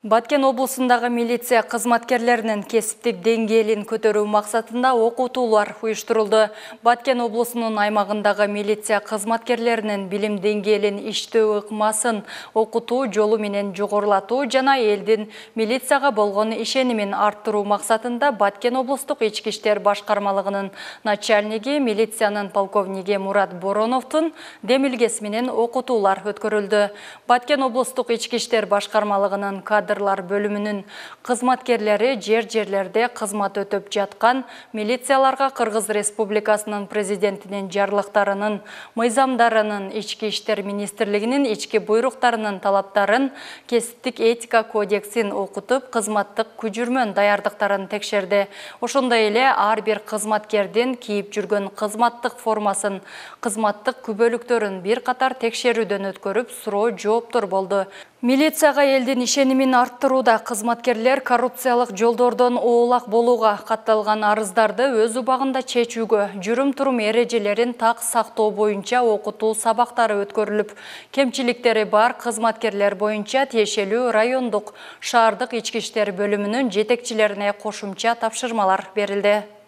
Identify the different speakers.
Speaker 1: Баткен облысындағы милиция қызматкерлерінің кесіптік деңгейін көтеру мақсатында оқытулар ұйыштырылды. Баткен облысының аймағындағы милиция қызматкерлерінің білім деңгейін иштөө ыкмасын оқыту жолу менен жогорулатуу жана элдин милицияга болгон ишенимин арттыруу мақсатында Баткен облустук ички иштер башкармалыгынын начальниги милициянын полковниги Мурат Бороновдун демилгеси менен окутуулар өткөрүлдү. Баткен облустук ички иштер башкармалыгынын кадрлар бөлүмүнүн кызматкерлери жерлерде кызмат өтөп жаткан милицияларга Кыргыз Республикасынын президентинин жарлыктарынын, мыйзамдарынын, ички иштер министрлигинин ички буйруктарынын талаптарын, кесиптик этика кодексин окутуп, кызматтык күжүрмөн даярдыктарын текшерди. Ошондой эле ар бир кызматкердин кийип жүргөн кызматтык формасын, кызматтык күбөлүктөрүн бир катар текшерүүдөн өткөрүп, суроо жооптор болду. Милицияга элдин ишенимин арттырууда кызматкерлер коррупциялык жолдордон оолак болууга, катталган арыздарды өз убагында чечүүгө, жүрүм-турум эрежелерин так сактоо боюнча окутуу сабактары өткөрүлүп, кемчиликтери бар кызматкерлер боюнча тиешелүү райондук, шаардык ички иштер бөлүмүнүн жетекчилерине кошумча тапшырмалар берилди.